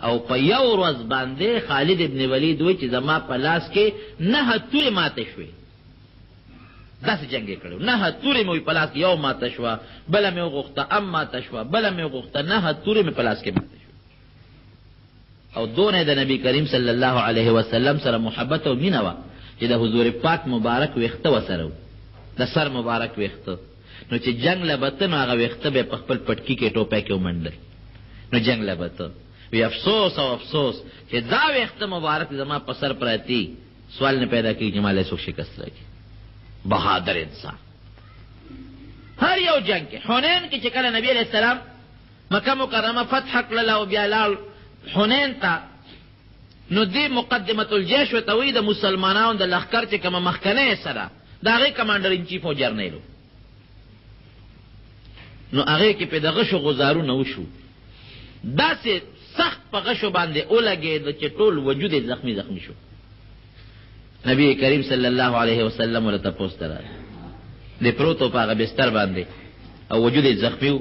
او په یو ورځ باندې خالد ابن ولید وی چې زما په لاس کې 9 تورې ماته شوې. داسې جنګ یې کړی، 9 تورې مې په لاس کې، یو ماته شوه، بله مې وغوښته ام ماته شوه، بله مې وغوښته، 9 تورې مې په لاس کې ماته شوې. او دونه د نبی کریم صلی الله علیه وسلم سره محبت او مینه وه چې د حضور پاک مبارک ویښته ورسره و، د سر مبارک ویښته. نو چې جنگ له بته نو هغه ویښته به په خپل پټکي کې ټوپی کې ومنډل. نو جنگ له بته وی افسوس او افسوس چې دا ویښته مبارک زما په سر پراتی، سوال نه پیدا کېږي چې ما له څوک شکست راکړي. بهادر انسان هر یو جنگ کې. حنین کې چې کله نبی علیہ السلام مکه مکرمه فتح کړله او بیا لاړ حنین ته، نو دې مقدمة الجيش ورته وایي د مسلمانانو د لښکر چې کومه مخکنۍ سره د هغې کمانډر ان چیف او جرنیل و. نو هغې کې پې د غشو غزارونه وشو، داسې سخت په غشو باندې ولګېده چې ټول وجود یې زخمي زخمي شو. نبی کریم صلی الله علیه وسلم ورته تپوس ته راغی، د پروت و په هغه بستر باندې او وجود یې زخمي و،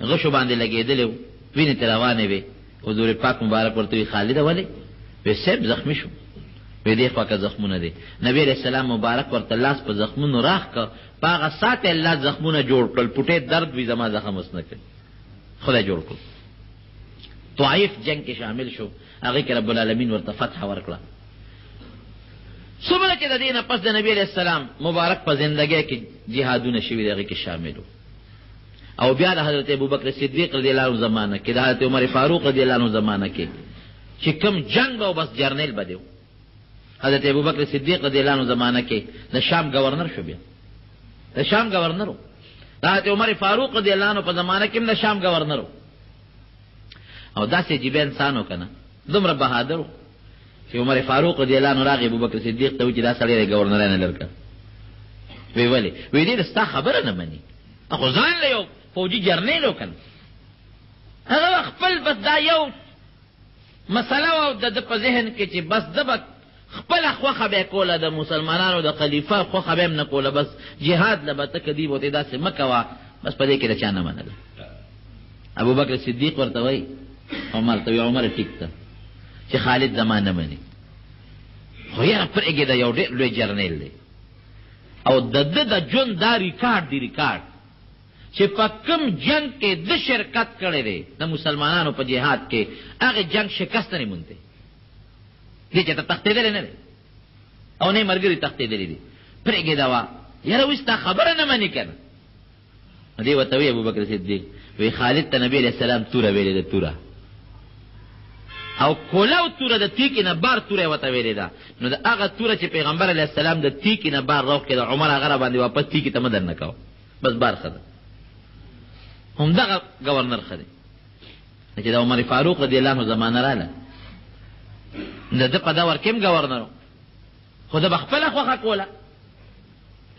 غشو باندې لګېدلی و، وینې ترې روانې وې. حضور پاک مبارک ورته وی خالده ولې؟ وی صاحب زخمی شو. وی دې خوا که زخمونه دی. نبی علیہ السلام مبارک ورته لاس په زخمونو راخ که، په هغه ساعت الله زخمونه جوړ کړل، پټې درد وي زما زخم اوس نه کوي، خدای جوړ کړ. طائف جنگ کې شامل شو، هغې کې رب العالمین ورته فتح ورکړه. څومره چې د دې نه پس د نبی علیہ السلام مبارک په زندګۍ کې جهادونه شوي دي هغې کې شامل و. او بیا د حضرت ابوبکر صدیق رضی الله عنه زمانه کې، د حضرت عمر فاروق رضی الله عنه زمانه کې چې کوم جنگ او بس جرنیل به دی. حضرت ابوبکر صدیق رضی الله عنه زمانه کې د شام گورنر شو، بیا د شام گورنر و. د حضرت عمر فاروق رضی الله عنه په زمانه کې هم د شام گورنر و. او داسې عجیبه انسان و که نه، دومره بهادر و چې عمر فاروق رضی الله عنه راغی ابوبکر صدیق ته وایي چې دا سړی دی گورنر نه لرکه. وی ولې؟ وی دې ستا خبره نه مني، خو ځان له یو فوجي جرنیل و که نه، هغه خپل بس دا یو مسله و د په ذهن کې چې بس ده به خپله خوښه به یې کوله، د مسلمانانو د خلیفه خوښه به یې هم نه کوله، بس جهاد له به ته که دی بوتې داسې مه کوه، بس په دې کې د چا نه منله. ابوبکر صدیق ورته وایي عمر ته، وی عمر ټیک ته چې خالد زما نه مني، خو یاره پرېږدې یو ډېر لوی جرنیل دی او د ده د ژوند دا ریکارډ دی، ریکارډ چې په کوم جنگ کې د شرکت کړی دی د مسلمانانو په جهاد کې، هغه جنگ شکست نه مونتی دی چې ته تښتېدلی نه دی او نه یې ملګري تښتېدلی دي. پرېږدې وه یاره اوس تا خبره نه مني که نه. نو دې ورته وایي ابوبکر صدیق وی خالد ته نبی علیہ السلام توره ویلې ده، توره او کولو توره د تیکې نه بار توره ورته ویلې ده. نو د هغه توره چې پیغمبر علیه السلام د تیکې نه بار روغ کېده، عمر هغه را باندې واپس تیکې ته مه در نه کوه، بس بار ښه ده. همدغه گورنر ښه دی چې د عمر فاروق رضی الله عنه زمانه راله، د ده په دور کې هم گورنر و، خو ده به خپله خوښه کوله.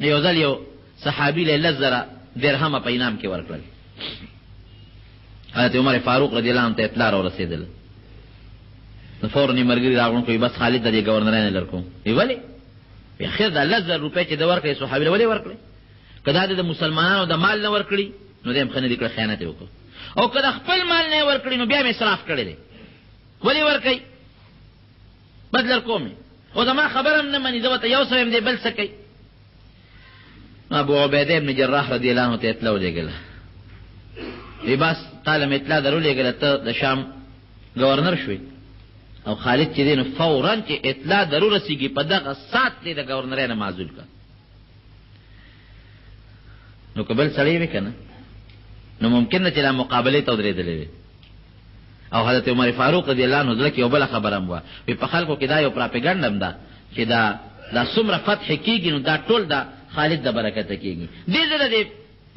یو ځل یو صحابي له 10,000 درهمه په انعام کې ورکړل. حضرت عمر فاروق رضی الله عنه ته اطلاع راورسېدله، نو فوراً یې ملګري راغونډ کړو، بس خالد ته دې گورنرۍ نه درکوم. وی ولې؟ وی خیر دا 10,000 روپۍ چې ده ورکړې صحابي له ولې ورکړې؟ که دا د مسلمانانو د مال نه ورکړي نو دی هم ښه نه دي کړی، خیانت یې وکړو. او که د خپل مال نه یې ورکړي نو بیا هم اسراف کړی دی. ولې ورکوي؟ بس درکوم یې، خو زما خبره هم نه مني، زه ورته یو څه یم دی بل څه کوي. ابو عبیده ابن جراح رضی الله عنه ته اطلاع ولېږله، وی بس تا له مې اطلاع در ولېږله، ته د شام گورنر شوې او خالد چې دی نو فوراً چې اطلاع در ورسېږي په دغه ساعت دی د گورنرۍ نه معزول کړه. نو که بل سړی وي که نه نو ممکن ده چې دا مقابلې ته ودرېدلی وي. او حضرت عمر فاروق رضی الله عنه زړه کې یو بله خبره هم وه، وی په خلکو کې دا یو پراپګنډ هم ده چې دا څومره فتح کېږي نو دا ټول د خالد د برکته کېږي. دې زه د دې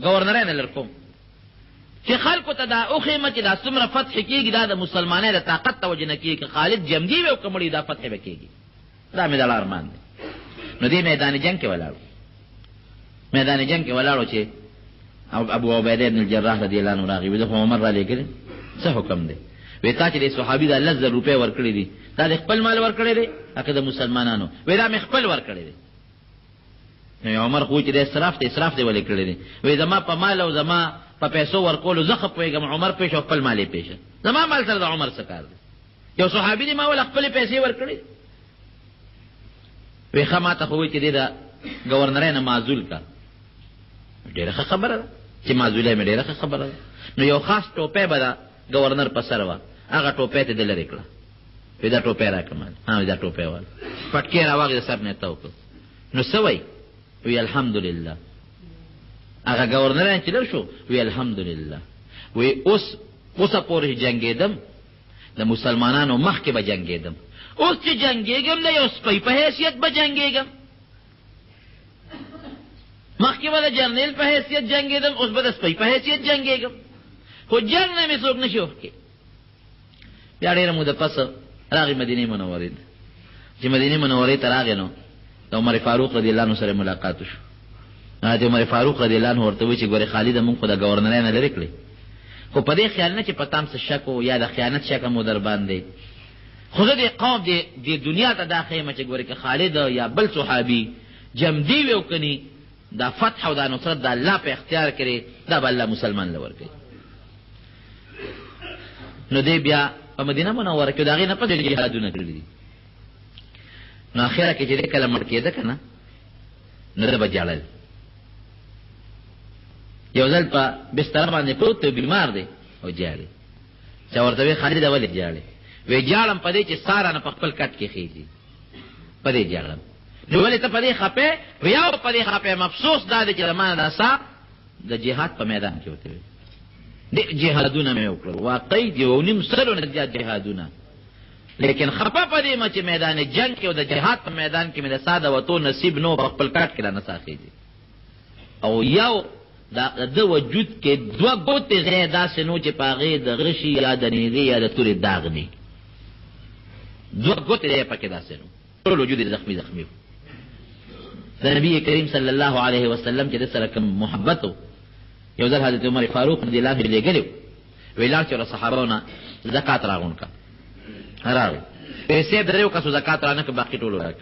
گورنرۍ نه لر کوم چې خلکو ته دا وښیمه چې دا څومره فتح کېږي، دا د مسلمانۍ د طاقت توجه نه کېږي، که خالد جمدي وي او که مړي دا فتح به کېږي. دا مې د ارمان دی. نو دې میدان جنگ کې ولاړو، میدان جنگ کې ولاړو چې ابو عبیده ابن الجراح رضی الله عنه راغی، وی د عمر را لېږلی څه حکم دی؟ وی تا چې د صحابي دا 10,000 روپۍ ورکړي دي دا د خپل مال ورکړی دی که د مسلمانانو؟ وی دا مې خپل ورکړی دی. نو عمر خو چې د اسراف دی، اسراف دی ولې کړی دی؟ وی زما په مال او زما په پیسو ورکولو زه خپویږم عمر پیش او خپل مالې پیش زما مال سره د عمر څه کار دی یو صحابي دی ما ول خپل پیسې ورکړي وی خما ته خو چې دا گورنر نه معزول کا ډیره خبره ده چې معزوله مې ډیره خبره ده نو یو خاص ټوپه به دا گورنر په سر وا هغه ټوپه ته دلری کړه پیدا ټوپه راکمه ها دا ټوپه وال پټکی راوغه سر نه تاو نو سوي وی الحمدلله هغه گورنر چې لر شو وی الحمدلله وی اوس پورې جنگیدم د مسلمانانو مخ کې به جنگیدم اوس چې جنگیږم نه یو سپی په حیثیت به جنگیږم مخکې به د جرنیل په حیثیت جنگیدم اوس به د سپی په حیثیت جنگیږم خو جنگ نه مې څوک نشي وکړي بیا ډېره موده پس راغی مدینې منورې ته چې مدینې منورې ته راغی نو د عمر فاروق رضی الله عنه سره ملاقات وشو د عمر فاروق رضی الله عنه ورته وی چې ګوره خالد مونږ خو د گورنر نه لري کړی خو په دې خیال نه چې پتام څه شک او یا د خیانت شک مو در باندې خو دې قوم دې دنیا ته داخله چې ګوره کې خالد یا بل صحابي جمدی ویو کني دا فتح او دا نصرت دا الله په اختیار کړي دا به الله مسلمان لور کوي نو دې بیا په مدینه منوره کې داغه نه په جهادونه کړی نو اخره کې چې کله مړ کېده کنه نو د بجاړل یو ځل په بستر باندې پروت بیمار دی او جاړي چې ورته خالد اول جاړي وی جاړم په دې چې سارا نه په خپل کټ کې خېږي په دې جاړم نو ولې ته په دې خپه ویا په دې خپه مفسوس دا چې زمانه داسا د جهاد په میدان کې وته دي جهادونه مې وکړ واقعي دی ونیم سره نه جهادونه لیکن خپه په دې مچ میدان جنگ کې او د جهاد په میدان کې مې د ساده وته نصیب نو په خپل کټ کې نه ساخېږي او یو دا د وجود کې دوه ګوتې غیر داسې نو چې پاغې د غشي یا د نیغې یا د تورې داغ نه دوه ګوتې یې پکې داسې نو ټول وجود زخمی د نبی کریم صلی الله علیه وسلم چې د سره کوم محبت یو ځل حضرت عمر فاروق رضی الله عنه لګلو ویلار چې صحابهونه زکات راغون کا راوي پیسې دریو کا زکات رانه کې باقی ټول راک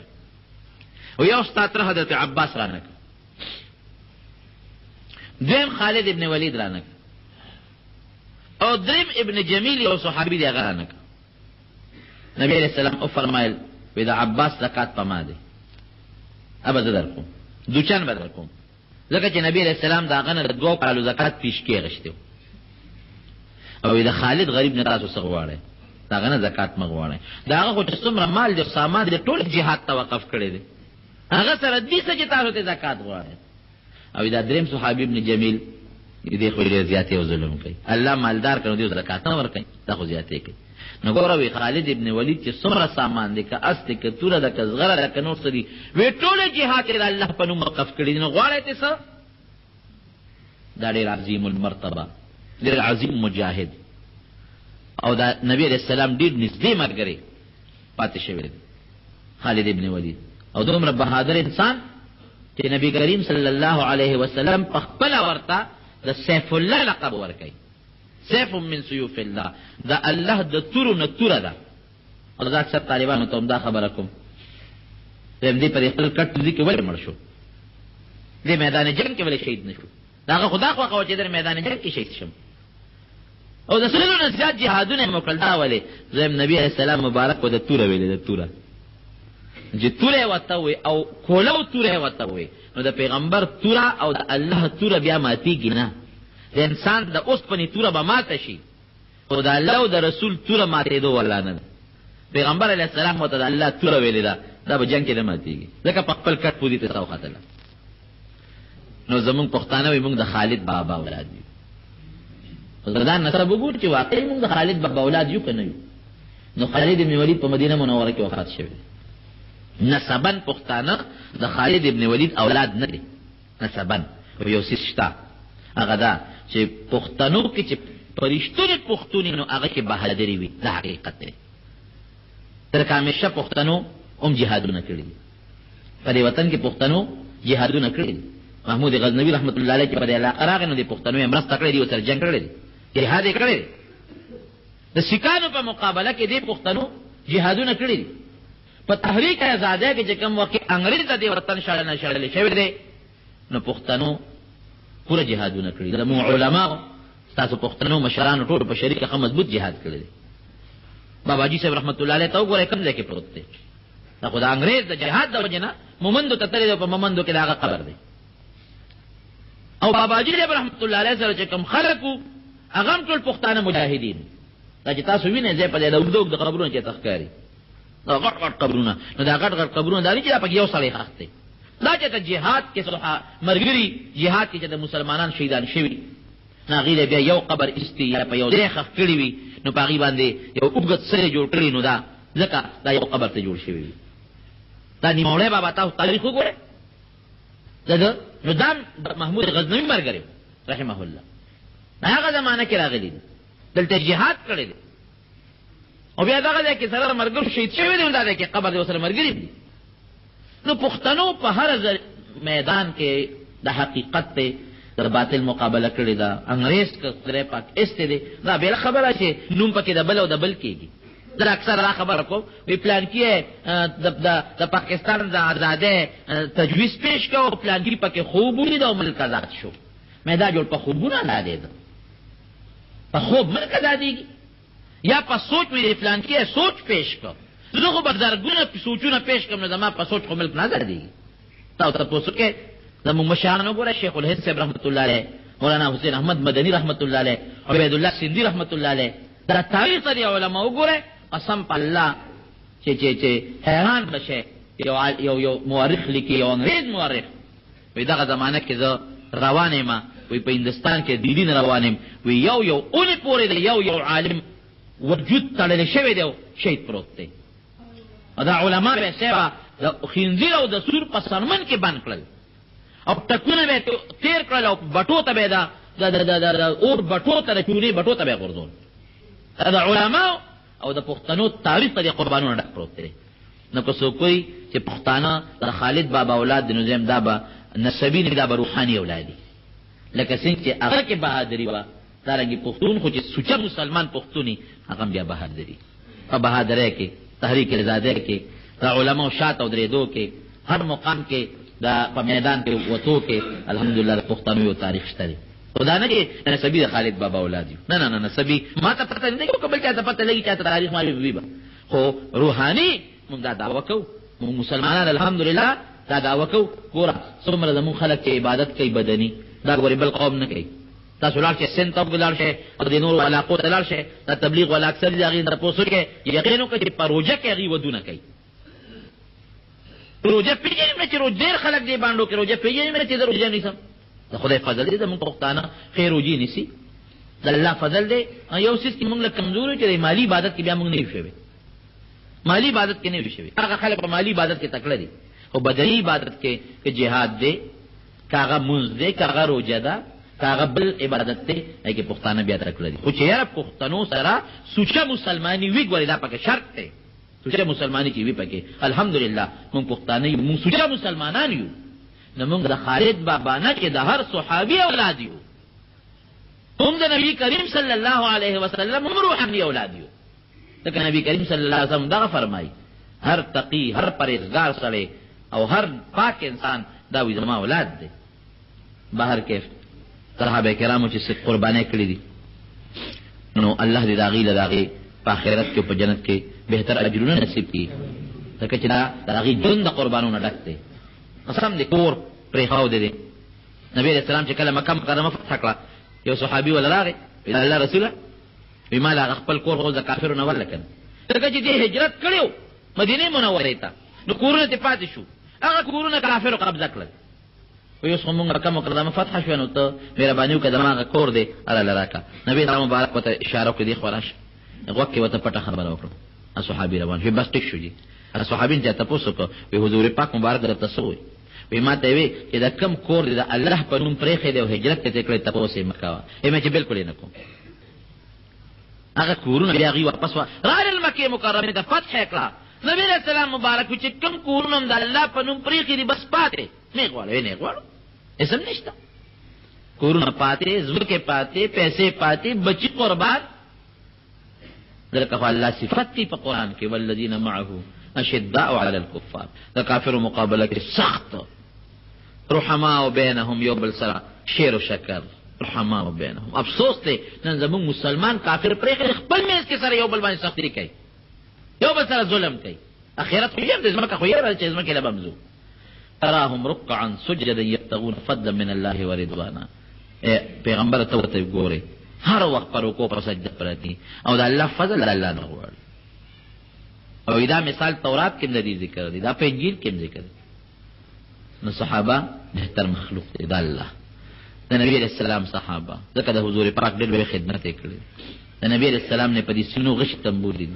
او یو استاد حضرت عباس رانه دیم خالد ابن ولید رانک او دریم ابن جمیل او صحابی دی رانک نبی علیہ السلام او فرمایل ودا عباس زکات پما دی ابا زدر کوم دوچان بدر کوم ځکه چې نبی علیہ السلام دا غنه د دوه کالو زکات پیش کې غشته او دا خالد غریب نه تاسو سغواړي دا غنه زکات مغواړي دا هغه چې څومره مال دي سامان دي ټول جهاد توقف کړي دي هغه سره دې څه چې تاسو ته زکات غواړي او دا دریم صحابی ابن جمیل دې خو ډېر زیاتې او ظلم کوي الله مالدار کړو دې زکات نه ورکړي دا خو زیاتې کوي نو ګوروي خالد ابن ولید چې څومره سامان دي که است کې توره د کزغره د کنور سړي وی ټول جهاد کې الله په نوم وقف کړي نو غواړي ته څه دا ډېر عظیم المرتبه ډېر عظیم مجاهد او دا نبی علیہ السلام ډېر نږدې مرګري پاتې شوی خالد ابن ولید او دومره بهادر انسان چې نبی کریم صلی الله علیه وسلم په خپل ورته د سیف الله لقب ورکړي سیف من سیوف الله دا الله د تورو نه توره ده او دا اکثر طالبانو ته دا خبره کوم دې په خپل کټ دي کې ولې مړ شو دې میدان جنگ کې ولې شهید نشو دا خدا خو چې در میدان جنگ کې شهید شم او د سلو نه زیات جهادونه مکل دا ولې زم نبی علیہ السلام مبارک کو د توره ویلې د توره چې توره وته وي او کولو توره وته وي نو د پیغمبر توره او د الله توره بیا ماتيږي نه د انسان د اوس پني توره به ماته شي او د الله او د رسول توره ماتې دوه ولا نه پیغمبر علیه السلام وته د الله توره ویلې دا به جنگ کې نه ماتيږي ځکه په خپل کټ پوری ته څو خاطر نو زمون پښتانه وي موږ د خالد بابا اولاد دي دا نسب وګور چې واقعي موږ د خالد بابا اولاد یو کنه نو خالد بن ولید په مدینه منوره کې وفات شوی نسبن پښتانه د خالد ابن ولید اولاد نه دي نسبن یو سشتا هغه دا چې پښتنو کې چې پرشتونه پښتوني نو هغه کې بهادری وي دا حقیقت دی تر همیشه پښتنو هم جهادونه کړی په دې وطن کې پښتنو جهادونه کړی محمود غزنوی رحمت الله علیه په دې علاقه راغی نو د پښتنو یې مرسته کړې دي او سر جنگ کړی دی جهاد یې کړی د سکانو په مقابله کې د پښتنو جهادونه کړی دي په تحریک آزادۍ کې چې کوم وخت انګریز د دې وطن شړل شوی دی نو پښتنو پورا جهادونه کړي د مو علماء تاسو پښتنو مشرانو ټول په شریکه خه مضبوط جهاد کړي بابا جی صاحب رحمت الله علیه ته وګوره کوم ځای کې پروت دی دا خو د انګريز د جهاد د وجنه مومندو ته تللی په مومندو کې دا قبر دی او بابا جی صاحب رحمت الله علیه سره چې کوم خلقو هغه ټول پښتانه مجاهدین دا چې تاسو وینئ ځای په د وګدو د قبرونو کې تخکاری دا غټ غټ قبرونه نو دا غټ غټ قبرونه دا چې په یو سړی خاص دی دا چې د جهاد کې صلح مرګري جهاد کې چې د مسلمانان شهیدان شوي ناغیله بیا یو قبر استی یا په یو ځای خخ کړی وي نو پاغي باندې یو وګت سره جوړ کړی نو دا ځکه دا یو قبر ته جوړ شوی دا نیموړی بابا تاسو تاریخ وګورئ دا نو دا محمود غزنوي مرګري رحمه الله هغه زمانہ کې راغلی دلته جهاد کړی دی او بیا دغه کې سره مرګ شهید شوی دی دا کې قبر دی سره مرګري دی نو پښتنو په هر میدان کې د حقیقت ته در باطل مقابله کړی دا انګريز کړه پاک استه دی دا بل خبره چې نوم پکې د بل او د بل کېږي دا اکثر را خبر کو وی پلان کې د پاکستان د آزادۍ تجویز پیش کړو پلان کې پکې خوب ولید او ملک آزاد شو مې دا جوړ په خوبونه نه دی په خوب ملک آزادیږي یا په سوچ وی پلان کې سوچ پیش کړو زه خو بازارګونه په سوچونه پیش کوم نو ما په سوچ خو ملک نه آزادیږي تاسو کې زمو مشاهانو ګوره شیخ الهند صاحب رحمت الله علیه مولانا حسین احمد مدنی رحمت الله علیه عبید الله سندی رحمت الله علیه دا تاریخ دی علماء وګوره قسم په الله چې حیران بشه یو مورخ لیکي یو انګریز مورخ وی دغه زمانہ کې زه روانه ما وی په هندستان کې دین روانم وی یو اونې پورې دی یو عالم وجود تړل شوی دی شهید پروت دی دا علماء به سیوا د خنزیر او د سور په سرمن کې بند کړل او ټکونه به تیر کړل او بټو ته به دا اور بټو ته چونی بټو ته به ورزول دا علماء او د پښتنو تاریخ ته قربانونه ډک پروت دی نو که څوک کوي چې پښتانه د خالد بابا اولاد د نظام دابا نسبی نه دا روحاني اولادي لکه څنګه چې هغه کې بهادری وا دارنګي پښتون خو چې سوچا مسلمان پښتوني هغه بیا بهادری او بهادری کې تحریک آزادۍ کې دا علماء شات او درېدو کې هر مقام کې دا په میدان کې وته کې الحمدلله د پښتنو یو تاریخ شته خدا نه چې نسبی د خالد بابا اولاد یو نه نسبی ما ته پته نه کوم بل ته پته لګی چې تاریخ ما ویبا خو روحاني موږ دا دعوه کوو موږ مسلمانان الحمدلله دا دعوه کوو ګوره څومره زموږ خلک چې عبادت کوي بدني دا ګوري بل قوم نه کوي تاسو لاړ شئ سنت او لاړ شئ او د نور علاقو ته لاړ شئ دا تبلیغ ولا اکثر دغه در پوسو کې یقین وکړي چې پروژه کې غي ودونه کوي پروژه پیژنې چې روزګار خلک دی باندې کې روزه پیژنې چې روزه نشم د خدای فضل دې موږ پښتانه خیر وجي نسی د الله فضل دې یو څه چې موږ له کمزوري چې مالی عبادت کې بیا موږ نه شوي مالی عبادت کې نه شوي هغه خلک په مالی عبادت کې تکړه دي او بدني عبادت کې جهاد دې کاغه منځ دې کاغه روزه ده کاغه بل عبادت دې کې پښتانه بیا تکړه دي خو چې یاره پښتنو سره سوچا مسلمانی وی ګوري دا پکې شرط دی سوچا مسلمانی کې وی پکې الحمدلله موږ پښتانه موږ سوچا مسلمانان یو نمونږ د خالد بابا نه چې د هر صحابي اولاد یو هم د نبی کریم صلی الله علیه وسلم هم روحاني اولاد یو ځکه نبی کریم صلی الله علیه وسلم دا فرمایي هر تقی هر پرهیزګار سره او هر پاک انسان دا وي زما اولاد دی بهر کې صحابه کرامو چې قرباني کړې دي نو الله دې دا غیله داغي په آخرت کې په جنت کې بهتر اجرونه نصیب کړي ځکه چې دا داغي جون د قربانونو ډک دی قسم دې کور پرې خاو دې نبی رسول الله چې کله مکه مکرمه فتح کړه یو صحابي ولا راغی الله رسول بما لا خپل کور خو د کافرونو ولکن څنګه چې دې هجرت کړو مدینه منوره ته نو کورونه ته پاتې شو هغه کورونه کافرو قبضه کړل ویو څنګه مکه مکرمه فتح شو نو ته مهرباني وکړه دماغه کور دې الله راکا نبی رحم مبارک وته اشاره کړې خلاص هغه کې وته پټه خبره وکړه صحابي روان شو بس ټیک شو دي صحابین ته تاسو کو وی حضور پاک مبارک درته سوې وی ما ته وی چې دا کم کور دی د الله په نوم پرې خې دی او هجرت ته کړې تاسو یې مکا ایمه چې بالکل نه کوم هغه کورونه بیا غي واپس راځل مکه مکرمه ته فتح کړه نبی رسول الله مبارک چې کم کورونه د الله په نوم پرې خې دی بس پاتې نه غواړي اسم نشته کورونه پاتې زړه پاتې پیسې پاتې بچی قربان درکه الله صفات کی په قران کې والذین معه اشداء على الكفار دا کافر مقابله کې سخت رحماء بینهم یو بل سره شیر و شکر رحمان بینهم. افسوس دی نن زمون مسلمان کافر پرې خپل میز کې سره یو بل باندې سختی کوي، یو بل سره ظلم کوي. اخرت خو یې د ځمکه خو یې چې ځمکه له بمزو تراهم رکعا سجدا یبتغون فضلا من الله ورضوانا. پیغمبر ته ورته ګوري هر وخت پر رکوع پر سجده پراتی او د الله فضل د الله نه غواړي. او دا مثال تورات کې د ذکر دی، دا په انجیل کې ذکر دی. نو صحابه بهتر مخلوق دی د الله، د نبی علیہ السلام صحابه، ځکه د حضور پاک ډېر لوی خدمت یې کړی. د نبی علیہ السلام نه په دې سینو غش تنبول دي،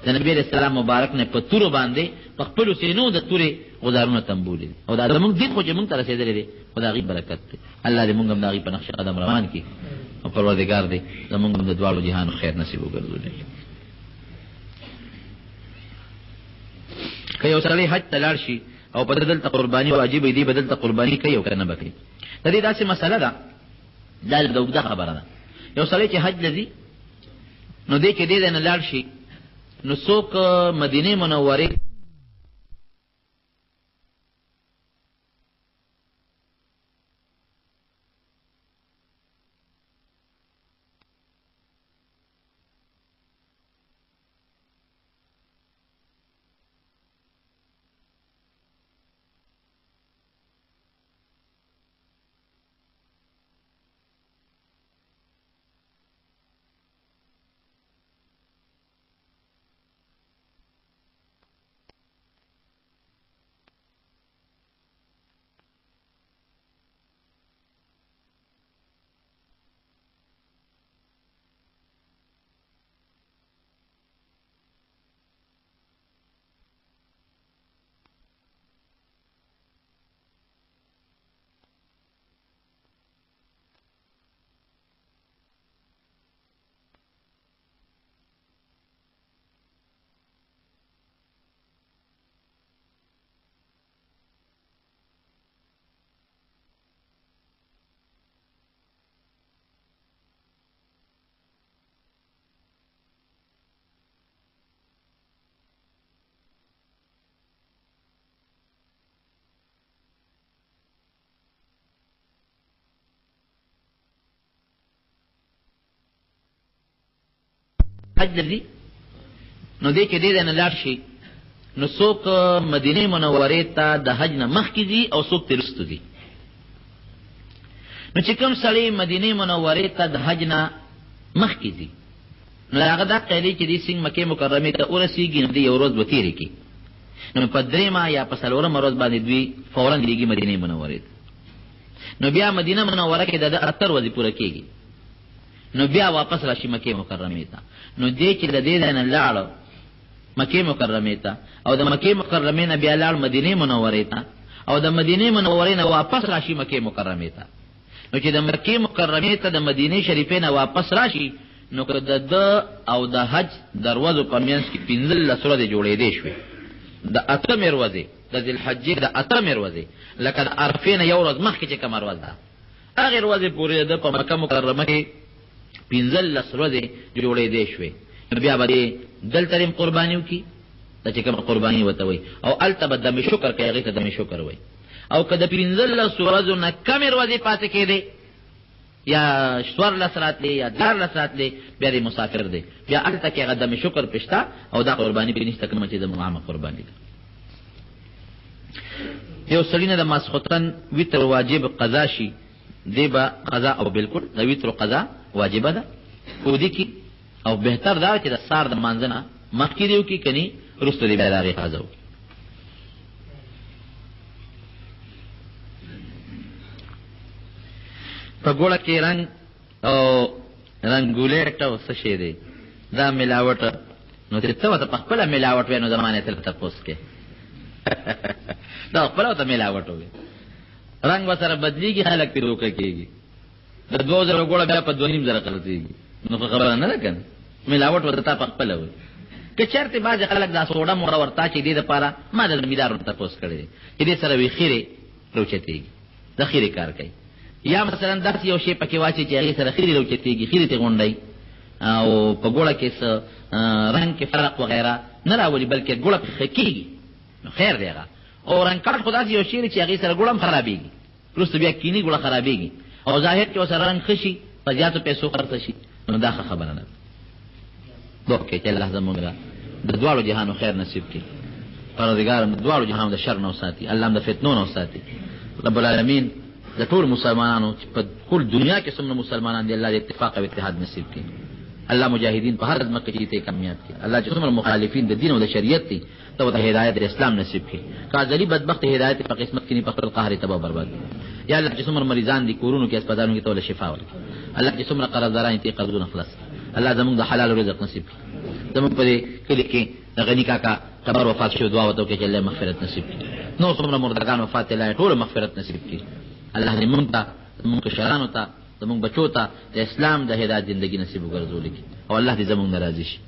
د نبی علیہ السلام مبارک نه په تورو باندې په خپلو سینو د تورې غزارونه تنبول دي. او دا زموږ دین خو چې موږ ته رسېدلی دی، خو د هغې برکت دی. الله دې موږ هم د هغې په نقش قدم روان کړي او پروردګار دې زموږ هم د دواړو جهانو خیر نصیب وګرځولي. که یو سړی حج ته لاړ شي او په دلته قرباني واجب دی، بدلته قرباني کوي او که نه به کوي. د دې داسې مسله ده، دا د اوږده خبره ده. یو سړی چې حج لځي نو دی چې دې ځای نه لاړ شي نو څوک مدینې منورې حج لذي نو دې کې دې نه لاړ شي نو څوک مدینه منورې ته د حج نه مخکې ځي او څوک ترې وروسته ځي. نو چې کوم سړی مدینه منورې ته د حج نه مخکې ځي نو هغه دا قیدي چې دې څنګه مکې مکرمې ته ورسېږي نو دې یو ورځ به تېرې کړي. نو په درېیمه یا په څلورمه ورځ باندې دوی فوراً لېږي مدینې منورې ته. نو بیا مدینه منوره کې د 78 ورځې پوره کېږي. نو بیا واپس راشي مکې مکرمې ته. نو دې چې د دې ځای نه لاړ مکې مکرمې ته او د مکې مکرمې نه بیا لاړ مدینې منورې ته او د مدینې منورې نه واپس راشي مکې مکرمې ته. نو چې د مکې مکرمې ته د مدینې شریفې نه واپس راشي نو که د ده او د حج دروازو په منځ کې 15 ورځې جوړېدې شوې، د 8مې ورځې د ذوالحجې د 8مې ورځې لکه د عرفې نه یو ورځ مخکې چې کومه ورځ ده هغې ورځې پورې د په مکه مکرمه کې 15 ورځې جوړېدې شوې. نو بیا به دې دلته هم قرباني وکړي، دا چې کومه قرباني ورته وایي، او هلته به دمې شکر کوي، هغې ته دمې شکر وایي. او که د 15 ورځو نه کمې ورځې پاتې کېدې یا 14 راتلې یا 14 راتلې بیا دې مسافر دی، بیا هلته کې هغه دمې شکر پشته او دا قرباني پرې نشته کومه چې زموږ عامه قرباني ده. یو سړي نه د ماسخوتن وتر واجب قضا شي دی به قضا او بالکل د وتر قضا واجبه ده خو دې کې او بهتر دا چې د سار د مانځه نه مخکې دی وکړي کني وروسته دی بیا د هغې قضا وکړي. په ګوړه کې رنګ او رنګولیټ او څه شی دی دا ملاوټ نو چې ته ورته په خپله ملاوټ وایې نو زمانې ته تپوس کې دا خپله ورته ملاوټ وایي، رنګ به سره بدلېږي، خلک پرې دوکه کېږي. د 2000 ګوړه بیا په 2500 خرڅېږي، نو خو خبره نه ده که نه، ملاوټ ورته تا په خپله وایي. که چېرته بعضې خلک دا سوډه موړه ورته چې دې دپاره ما د زمیندارو تپوس کړی دی چې دې سره وي خیرې راوچتېږي، د خیرې کار کوي. یا مثلا داسې یو شی پکې واچي چې هغې سره خیرې راوچتېږي، خیرې ترې غونډئ او په ګوړه کې څه رنګ کې فرق وغیره نه راولي بلکې ګوړه پرې ښه کېږي، نو خیر دی هغه. او رنګ کټ خو داسې یو شی دی چې هغې سره ګوړه هم خرابېږي، وروسته بیا کیني ګوړه خرابېږي، او ظاهر کې وسره رنګ خشي په زیاتو پیسو خرڅ شي نو دا خبره نه دوکه چې الله زموږ د دواړو جهانو خیر نصیب کړي پروردګار د دواړو جهانو د شر نه وساتي الله د فتنو نه وساتي رب العالمین د ټول مسلمانانو په ټول دنیا کې څومره مسلمانان دي الله د اتفاق او اتحاد نصیب کړي الله مجاهدین په هر خدمت کې ته کامیاب کړي الله چې څومره مخالفین د دین او د شریعت دي ته د هدایت د اسلام نصیب کړي کاذلی بدبخت هدایت په قسمت کې نه په خپل قهر تباہ برباد یا الله چې څومره مریضان دي کورونو کې هسپتالونو کې ته شفا ورکړي الله چې څومره قرضداران دي قرضونه خلاص الله زموږ د حلال رزق نصیب کړي زموږ په کلی کې د غنی کاکا قبر وفات شو دعا وته کې چې الله مغفرت نصیب کړي نو څومره مردگان وفات الله ټول مغفرت نصیب کړي الله دې مونږ ته مونږ شرانو ته زموږ بچو ته د اسلام د هدایت ژوندۍ نصیب وګرځولي او الله دې زموږ ناراضي شي